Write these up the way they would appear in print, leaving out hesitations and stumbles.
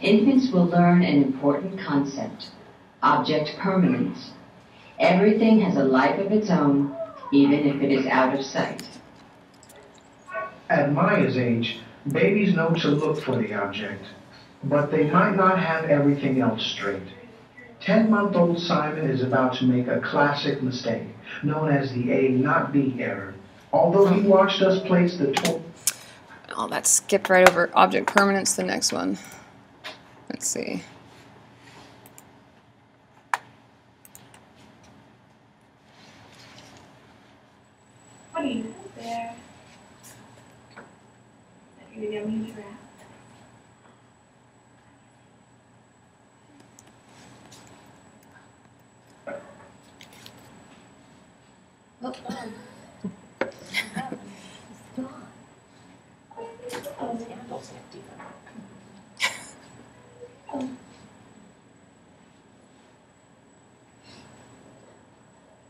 infants will learn an important concept: object permanence. Everything has a life of its own, even if it is out of sight. At Maya's age, babies know to look for the object, but they might not have everything else straight. 10-month-old Simon is about to make a classic mistake, known as the A not B error. Although he watched us place the Oh, that skipped right over object permanence, the next one. Let's see. What do you have there? Are you gonna use your app? Oh, oh, the handle's empty. Oh.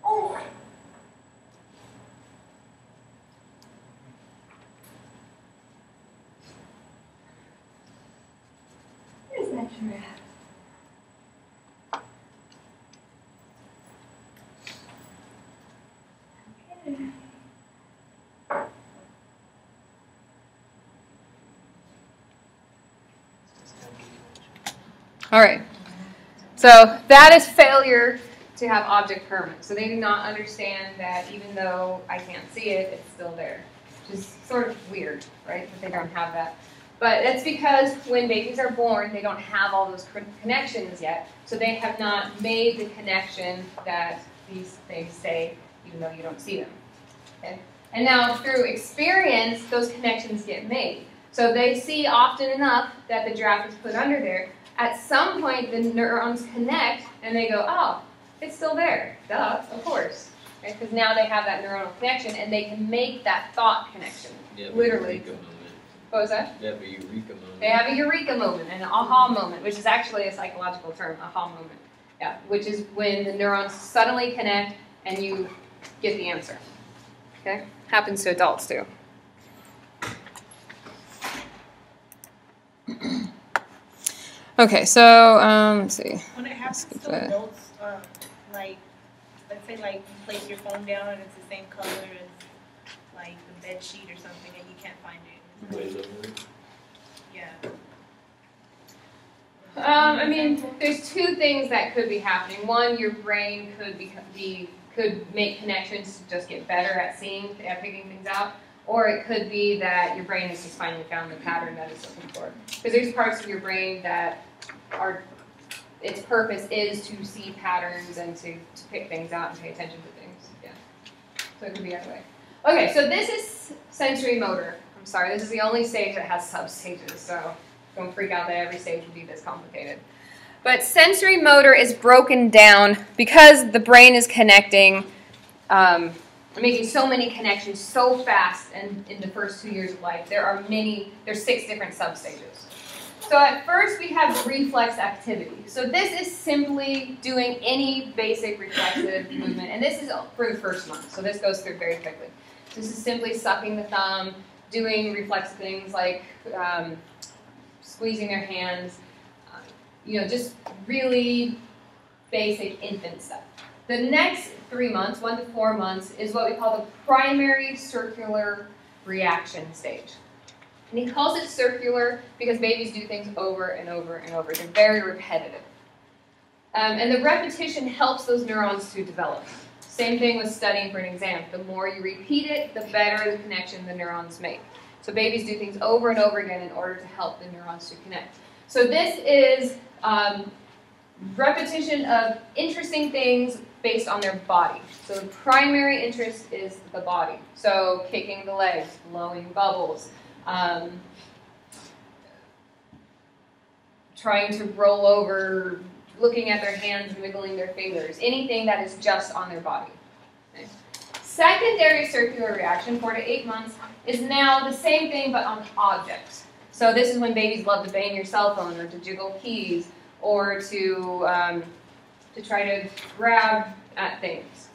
Oh. Where's that giraffe? Okay. All right. So that is failure to have object permanence. So they do not understand that even though I can't see it, it's still there. Which is sort of weird, right, that they don't have that. But that's because when babies are born, they don't have all those connections yet. So they have not made the connection that these things say, even though you don't see them. Okay? And now through experience, those connections get made. So they see often enough that the giraffe is put under there. At some point, the neurons connect, and they go, oh, it's still there. Duh, of course. Because right? Now they have that neuronal connection, and they can make that thought connection. Yeah, literally. Eureka moment. What was that? They have a eureka moment. They have a eureka moment, an aha moment, which is actually a psychological term, aha moment. Yeah, which is when the neurons suddenly connect, and you get the answer. Okay? Happens to adults, too. Okay, so let's see. When it happens to adults, like, let's say, like, you place your phone down and it's the same color as, like, the bed sheet or something, and you can't find it. Yeah. I mean, there's two things that could be happening. One, your brain could make connections to just get better at figuring things out. Or it could be that your brain has just finally found the pattern that it's looking for. Because there's parts of your brain that its purpose is to see patterns and to pick things out and pay attention to things. Yeah. So it could be either way. Okay, so this is sensory motor. I'm sorry, this is the only stage that has sub-stages, so don't freak out that every stage would be this complicated. But sensory motor is broken down because the brain is connecting, making so many connections so fast, and in the first 2 years of life, there's 6 different substages. So at first we have reflex activity. So this is simply doing any basic reflexive movement, and this is for the first month, so this goes through very quickly. So this is simply sucking the thumb, doing reflex things like squeezing their hands, just really basic infant stuff. The next 3 months, 1 to 4 months, is what we call the primary circular reaction stage. And he calls it circular because babies do things over and over and over. They're very repetitive. And the repetition helps those neurons to develop. Same thing with studying for an exam. The more you repeat it, the better the connection the neurons make. So babies do things over and over again in order to help the neurons to connect. So this is repetition of interesting things based on their body. So the primary interest is the body. So kicking the legs, blowing bubbles, trying to roll over, looking at their hands, wiggling their fingers, anything that is just on their body. Okay. Secondary circular reaction, 4 to 8 months, is now the same thing but on objects. So this is when babies love to bang your cell phone or to jiggle keys or to try to grab at things.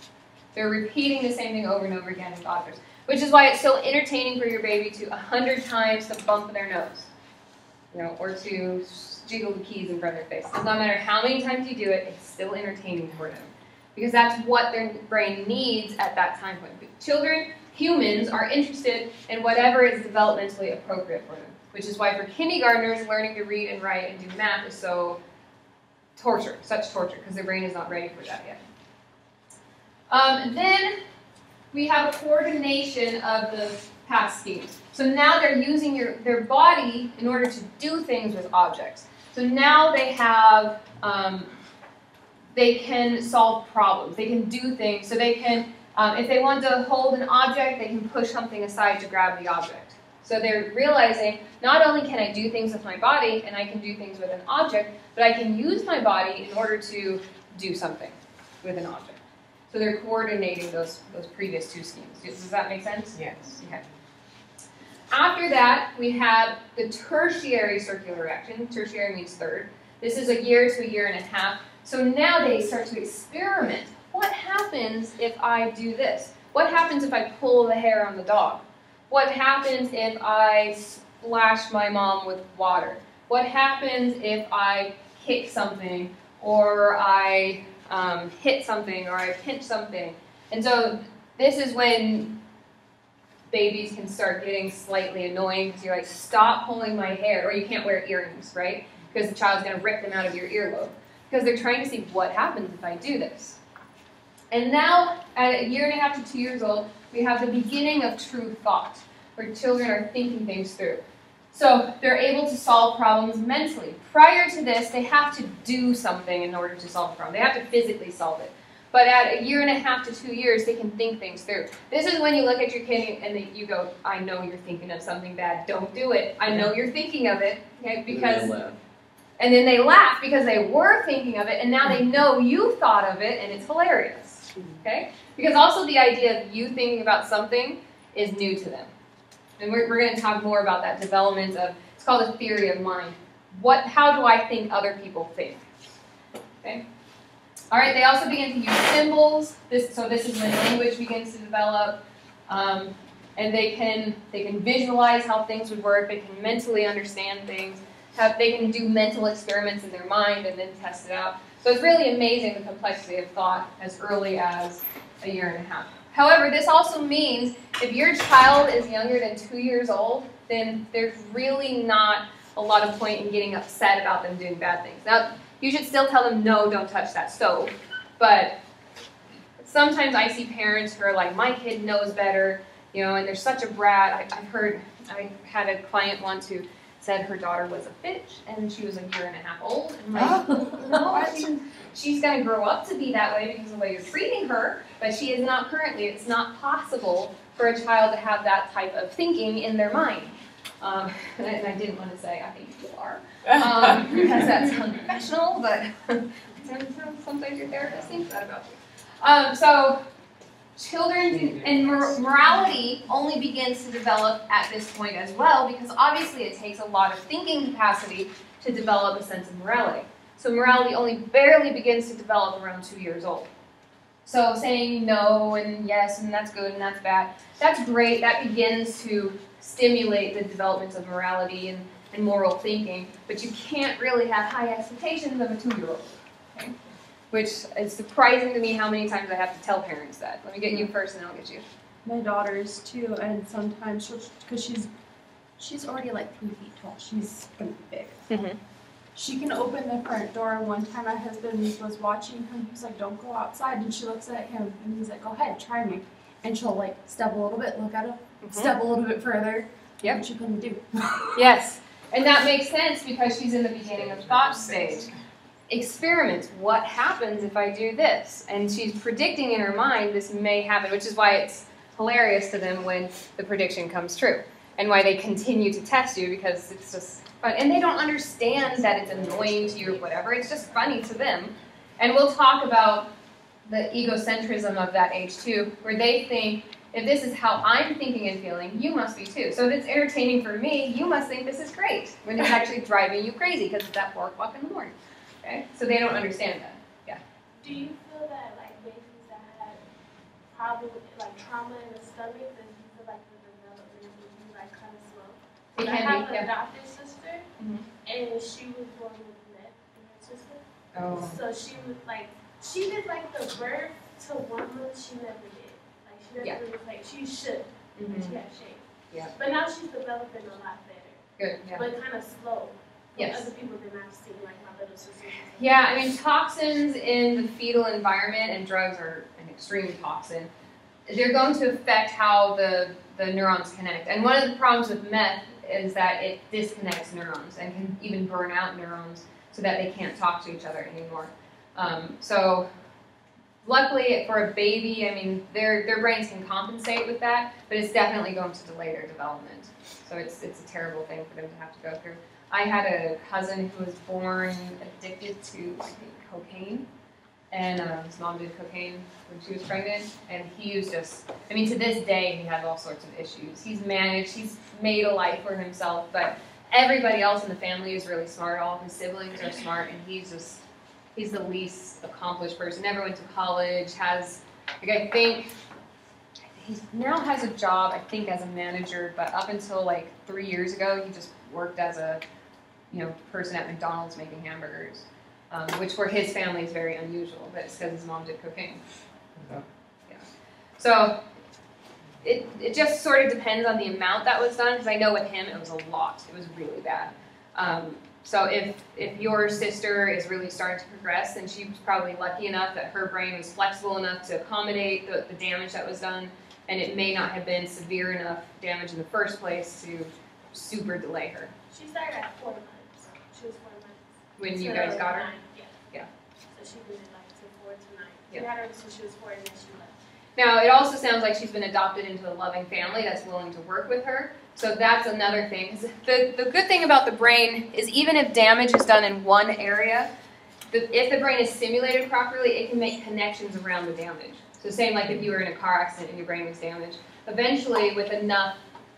They're repeating the same thing over and over again in toddlers, which is why it's so entertaining for your baby to 100 times the bump of their nose. or to jiggle the keys in front of their face. No matter how many times you do it, it's still entertaining for them. Because that's what their brain needs at that time point. But children, humans, are interested in whatever is developmentally appropriate for them. Which is why for kindergartners, learning to read and write and do math is so such torture, because their brain is not ready for that yet. Then we have a coordination of the past schemes. So now they're using their body in order to do things with objects. So now they have, they can solve problems. They can do things. So they can, if they want to hold an object, they can push something aside to grab the object. So they're realizing, not only can I do things with my body, and I can do things with an object, but I can use my body in order to do something with an object. So they're coordinating those previous two schemes. Does that make sense? Yes. Okay. After that, we have the tertiary circular reaction. Tertiary means third. This is a year to a year and a half. So now they start to experiment. What happens if I do this? What happens if I pull the hair on the dog? What happens if I splash my mom with water? What happens if I kick something, or I hit something, or I pinch something? And so this is when babies can start getting slightly annoying, because you're like, stop pulling my hair, or you can't wear earrings, right? Because the child's going to rip them out of your earlobe. Because they're trying to see what happens if I do this. And now, at a year and a half to 2 years old, we have the beginning of true thought, where children are thinking things through. So they're able to solve problems mentally. Prior to this, they have to do something in order to solve the problem. They have to physically solve it. But at a year and a half to 2 years, they can think things through. This is when you look at your kid and you go, I know you're thinking of something bad. Don't do it. I know you're thinking of it. Okay? Because, and then they laugh because they were thinking of it, and now they know you thought of it, and it's hilarious. Okay? Because also the idea of you thinking about something is new to them. And we're going to talk more about that development of, it's called a theory of mind. How do I think other people think? Okay? All right, they also begin to use symbols. So this is when language begins to develop. And they can visualize how things would work. They can mentally understand things. They can do mental experiments in their mind and then test it out. So it's really amazing the complexity of thought as early as a year and a half. However, this also means if your child is younger than 2 years old, then there's really not a lot of point in getting upset about them doing bad things. Now, you should still tell them, no, don't touch that stove. But sometimes I see parents who are like, my kid knows better, and they're such a brat. I had a client once who said her daughter was a bitch, and she was a year and a half old. And I'm like, no, she's going to grow up to be that way because of the way you're treating her, but she is not currently. It's not possible for a child to have that type of thinking in their mind. And I didn't want to say, I think you are, because that's unprofessional, but sometimes your therapist thinks that about you. So children and morality only begins to develop at this point as well, because obviously it takes a lot of thinking capacity to develop a sense of morality. So morality only barely begins to develop around 2 years old. So saying no and yes and that's good and that's bad, that's great. That begins to stimulate the development of morality and moral thinking, but you can't really have high expectations of a 2-year-old. Okay? Which is surprising to me how many times I have to tell parents that. Let me get you first and then I'll get you. My daughter's too, and sometimes because she's already like 3 feet tall. She's gonna be big. Mm-hmm. She can open the front door. One time my husband was watching her, and he was like, don't go outside. And she looks at him, and he's like, go ahead, try me. And she'll like step a little bit, look at him, step a little bit further. Yep. What you gonna do? Yes, and that makes sense because she's in the beginning of thought stage. Experiments. What happens if I do this? And she's predicting in her mind this may happen, which is why it's hilarious to them when the prediction comes true, and why they continue to test you, because it's just fun. And they don't understand that it's annoying to you or whatever. It's just funny to them. And we'll talk about the egocentrism of that age too, where they think, if this is how I'm thinking and feeling, you must be too. So if it's entertaining for me, you must think this is great, when it's actually driving you crazy because it's at 4 o'clock in the morning. Okay? So they don't understand that. Yeah. Do you feel that like babies that had probably like trauma in the stomach, that you feel like the development would be like kind of slow? It I can have be, an yeah. adopted sister, Mm-hmm. and she was born with meth in her system. Oh. So she was like, she did like the birth to 1 month. She never did. Like she never was like she should. She had shape. Yeah. But now she's developing a lot better. Good. Yeah. But kind of slow. Yes. Other people did not see, like my little sister. Yeah, I mean, toxins in the fetal environment, and drugs are an extreme toxin, they're going to affect how the neurons connect. And one of the problems with meth is that it disconnects neurons and can even burn out neurons so that they can't talk to each other anymore. So luckily for a baby, I mean, their brains can compensate with that, but it's definitely going to delay their development. So it's a terrible thing for them to have to go through. I had a cousin who was born addicted to, I think, cocaine, and his mom did cocaine when she was pregnant, and he was just, I mean, to this day, he has all sorts of issues. He's managed, he's made a life for himself, but everybody else in the family is really smart. All of his siblings are smart, and he's the least accomplished person. Never went to college, has, like, I think, he now has a job, I think, as a manager, but up until like 3 years ago, he just worked as a person at McDonald's making hamburgers, which for his family is very unusual, but it's because his mom did cocaine. Yeah. So it just sort of depends on the amount that was done, because I know with him it was a lot. It was really bad. So if your sister is really starting to progress, then she was probably lucky enough that her brain was flexible enough to accommodate the damage that was done, and it may not have been severe enough damage in the first place to super delay her. She started at 4 months. She was 4 months. When you guys got her? 9, Yeah. So she did it like to 4 to 9. Yeah. We had her until she was 4 and then she left. Now, it also sounds like she's been adopted into a loving family that's willing to work with her. So that's another thing. The good thing about the brain is even if damage is done in one area, if the brain is stimulated properly, it can make connections around the damage. So same like if you were in a car accident and your brain was damaged. Eventually, with enough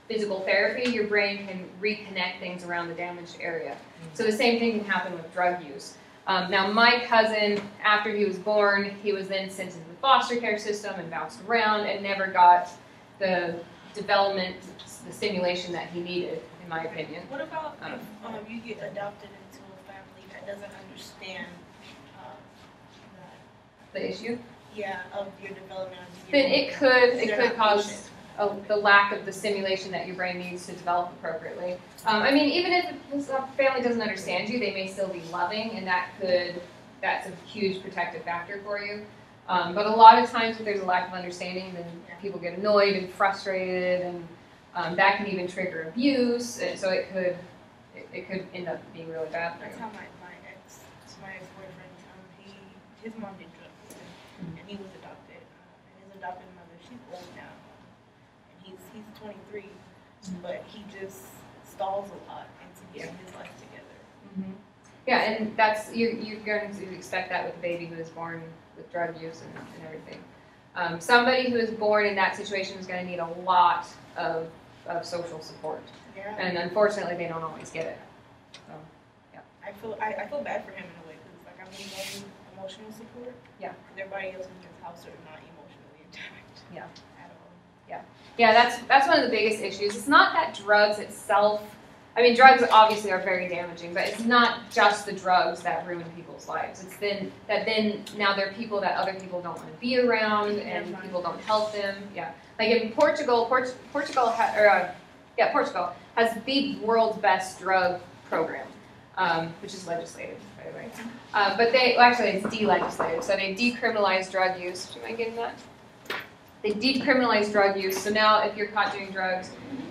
physical therapy, your brain can reconnect things around the damaged area. So the same thing can happen with drug use. Now my cousin, after he was born, he was then sent into the foster care system and bounced around and never got the development, the stimulation that he needed, in my opinion. What about if you get adopted into a family that doesn't understand The issue? Yeah, of your development? Then it could cause the lack of the stimulation that your brain needs to develop appropriately. I mean, even if the family doesn't understand you, they may still be loving, and that's a huge protective factor for you. But a lot of times, if there's a lack of understanding, then people get annoyed and frustrated, and that can even trigger abuse. So it could end up being really bad for you. That's how my ex-boyfriend, his mom did drugs, and he was adopted, and his adopted mother, she's old now. He's 23, but he just stalls a lot into getting his life together. Yeah, and that's you're going to expect that with a baby who is born with drug use and everything. Somebody who is born in that situation is going to need a lot of social support, and unfortunately, they don't always get it. So, yeah. I feel bad for him in a way because like I'm getting emotional support. Yeah. Everybody else in his house are not emotionally intact. Yeah. At all. Yeah, that's one of the biggest issues. It's not that drugs itself, I mean, drugs obviously are very damaging, but it's not just the drugs that ruin people's lives. It's then now there are people that other people don't want to be around, and people don't help them. Yeah, like in Portugal has the world's best drug program, which is legislated, by the way. But actually it's de-legislated, so they decriminalized drug use. Do you mind getting that? They decriminalized drug use, so now if you're caught doing drugs,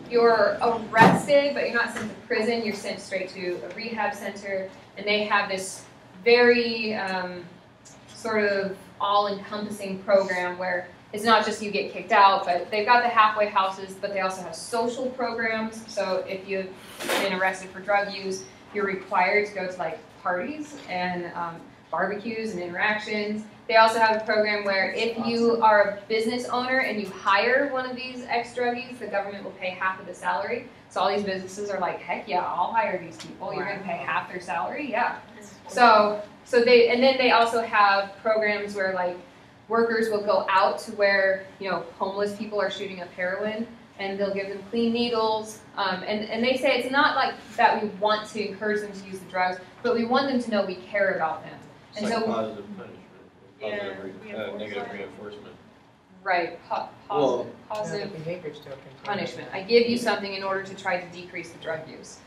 you're arrested, but you're not sent to prison, you're sent straight to a rehab center, and they have this very sort of all-encompassing program where it's not just you get kicked out, but they've got the halfway houses, but they also have social programs, so if you've been arrested for drug use, you're required to go to like parties and barbecues and interactions. They also have a program where if you are a business owner and you hire one of these ex-druggies, the government will pay half of the salary. So all these businesses are like, heck yeah, I'll hire these people. You're going to pay half their salary? Yeah. So then they also have programs where like workers will go out to where, homeless people are shooting up heroin, and they'll give them clean needles. And they say it's not like that we want to encourage them to use the drugs, but we want them to know we care about them. It's And like so, positive punishment, negative reinforcement. right, positive behaviors to punishment. I give you something in order to try to decrease the drug use.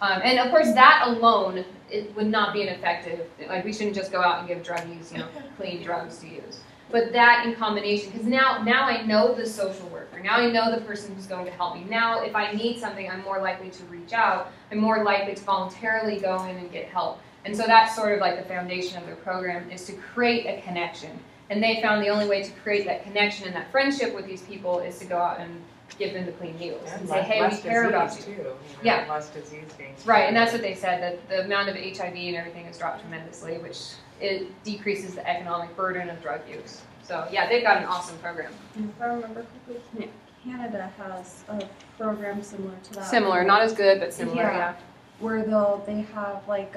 And of course, that alone, it would not be an effective, like we shouldn't just go out and give drug use, clean drugs to use. But that in combination, because now I know the social worker, now I know the person who's going to help me. Now if I need something, I'm more likely to reach out. I'm more likely to voluntarily go in and get help. And so that's sort of like the foundation of their program, is to create a connection. And they found the only way to create that connection and that friendship with these people is to go out and give them the clean needles and say, hey, we care about you. Too, yeah. Less disease being right, and that's what they said, that the amount of HIV and everything has dropped tremendously, which it decreases the economic burden of drug use. So yeah, they've got an awesome program. If I remember correctly, Canada has a program similar to that. Similar, not as good, but similar, yeah. Where they have like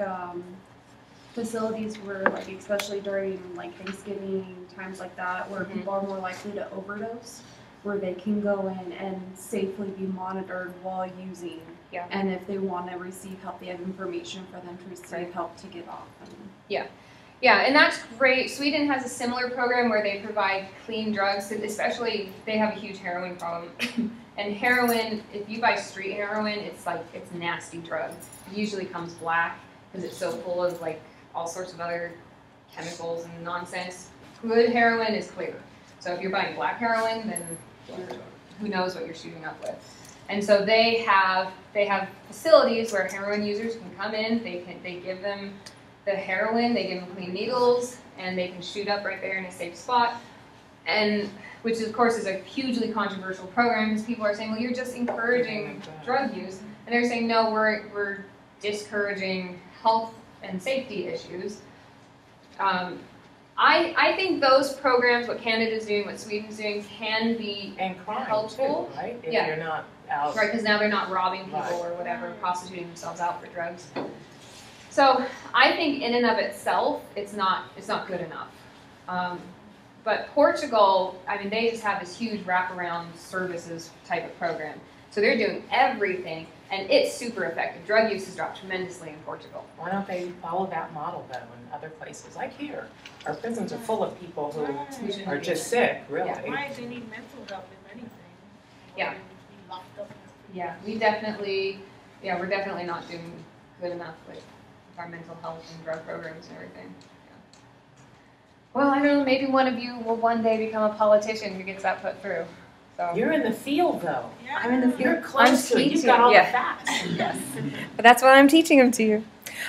facilities where, like, especially during like Thanksgiving, times like that, where people are more likely to overdose, where they can go in and safely be monitored while using. Yeah. And if they want to receive help, they have information for them to receive help to get off. Yeah. Yeah, and that's great. Sweden has a similar program where they provide clean drugs, especially they have a huge heroin problem. And heroin, if you buy street heroin, it's nasty drug. It usually comes black because it's so full of like all sorts of other chemicals and nonsense. Good heroin is clear. So if you're buying black heroin, then who knows what you're shooting up with. And so they have facilities where heroin users can come in, they give them the heroin, they give them clean needles, and they can shoot up right there in a safe spot. And which of course is a hugely controversial program, because people are saying, well, you're just encouraging drug use. And they're saying, no, we're discouraging health and safety issues. I think those programs, what Canada's doing, what Sweden's doing, can be helpful. Too, right? If yeah. you're not out. Right, because now they're not robbing people or whatever, prostituting themselves out for drugs. So I think in and of itself, it's not good enough. But Portugal, I mean, they just have this huge wraparound services type of program. So they're doing everything, and it's super effective. Drug use has dropped tremendously in Portugal. Why don't they follow that model, though, in other places? Like here, our prisons are full of people who are just sick, really. Yeah. Why they need mental help if anything? Yeah. Be locked up. Yeah, we're definitely not doing good enough with our mental health and drug programs and everything. Yeah. Well, I don't know, maybe one of you will one day become a politician who gets that put through. So. You're in the field, though. Yeah. I'm in the field. You're close to it. You've got all the facts. Yes. But that's what I'm teaching them to you.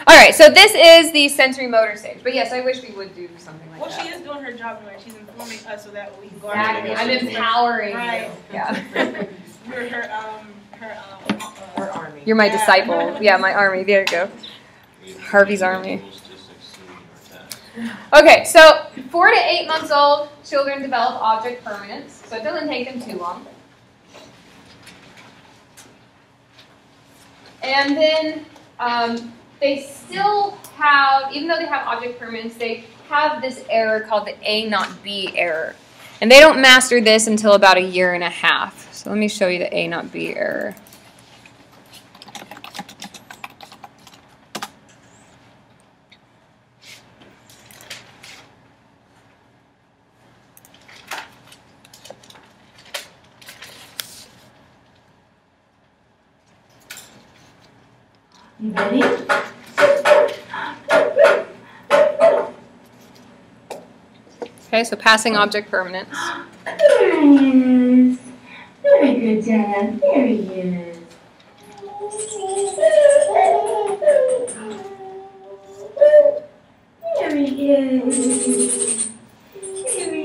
All right, so this is the sensory motor stage. But yes, I wish we would do something like that. Well, she is doing her job anyway. She's informing us so that we can go Exactly. I'm empowering you. Yeah. We're her army. You're my disciple. Yeah, my army. There you go. Harvey's army. Okay, so 4 to 8 months old, children develop object permanence, so it doesn't take them too long. And then they still have, even though they have object permanence, they have this error called the A not B error. And they don't master this until about 1.5 years. So let me show you the A not B error. You ready? Okay, so passing object permanence. There he is. Very good, Dad. There he is. There he is. There he is.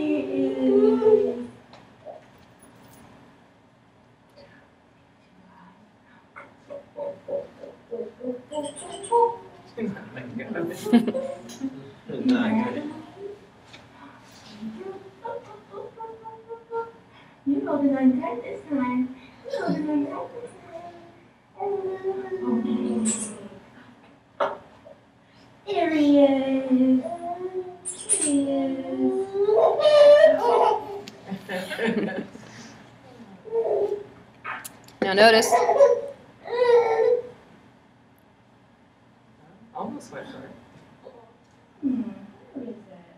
You're holding on tight this time. You're holding on tight this time. There he is. There he is. Now notice. Almost went for it. What is that?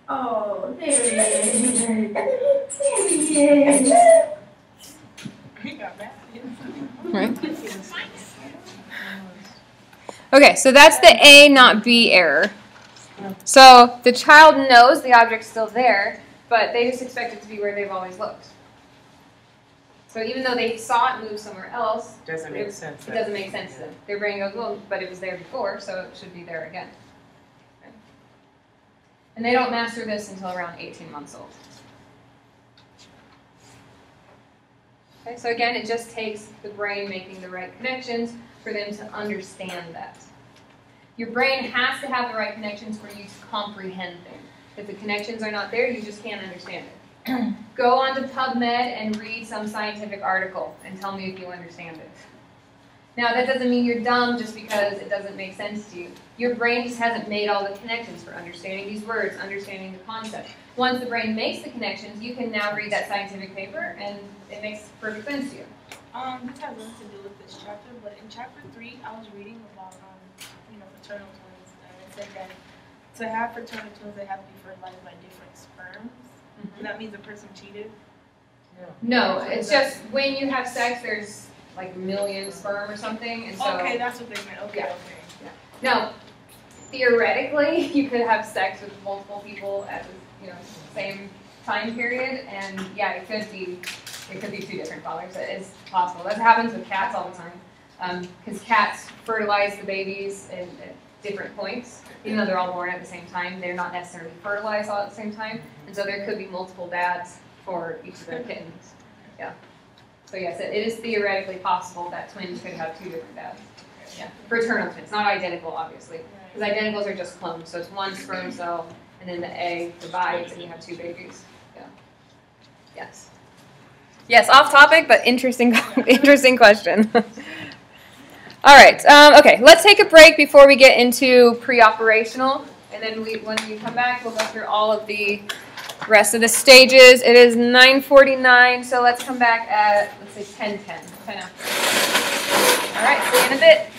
Oh, there it is. There he is. He got mad. Right. Okay, so that's the A, not B error. So the child knows the object's still there, but they just expect it to be where they've always looked. So even though they saw it move somewhere else, Doesn't make sense. it doesn't make sense to them. Their brain goes, well, but it was there before, so it should be there again. Okay. And they don't master this until around 18 months old. Okay, so again, it just takes the brain making the right connections for them to understand that. Your brain has to have the right connections for you to comprehend things. If the connections are not there, you just can't understand it. Go on to PubMed and read some scientific article and tell me if you understand it. Now, that doesn't mean you're dumb just because it doesn't make sense to you. Your brain just hasn't made all the connections for understanding these words, understanding the concept. Once the brain makes the connections, you can now read that scientific paper and it makes perfect sense to you. This has nothing to do with this chapter, but in chapter 3, I was reading about, fraternal twins, and it said that to have fraternal twins, they have to be fertilized by different sperms. And that means a person cheated. No, it's just when you have sex, there's like a million sperm or something, and so. Okay, that's what they meant. Okay, Yeah. okay. Now, theoretically, you could have sex with multiple people at the same time period, and yeah, it could be two different fathers. It is possible. That happens with cats all the time, because cats fertilize the babies at different points. Even though they're all born at the same time, they're not necessarily fertilized all at the same time, and so there could be multiple dads for each of their kittens. Yeah. So yes, it is theoretically possible that twins could have two different dads. Yeah. Fraternal twins, not identical, obviously, because identicals are just clones. So it's one sperm cell, and then the egg divides, and you have two babies. Yeah. Yes. Yes, off topic, but interesting, interesting question. All right. Okay, let's take a break before we get into pre-operational, and then when we come back, we'll go through all of the rest of the stages. It is 9:49, so let's come back at, let's say 10:10. 10 after. All right, see you in a bit.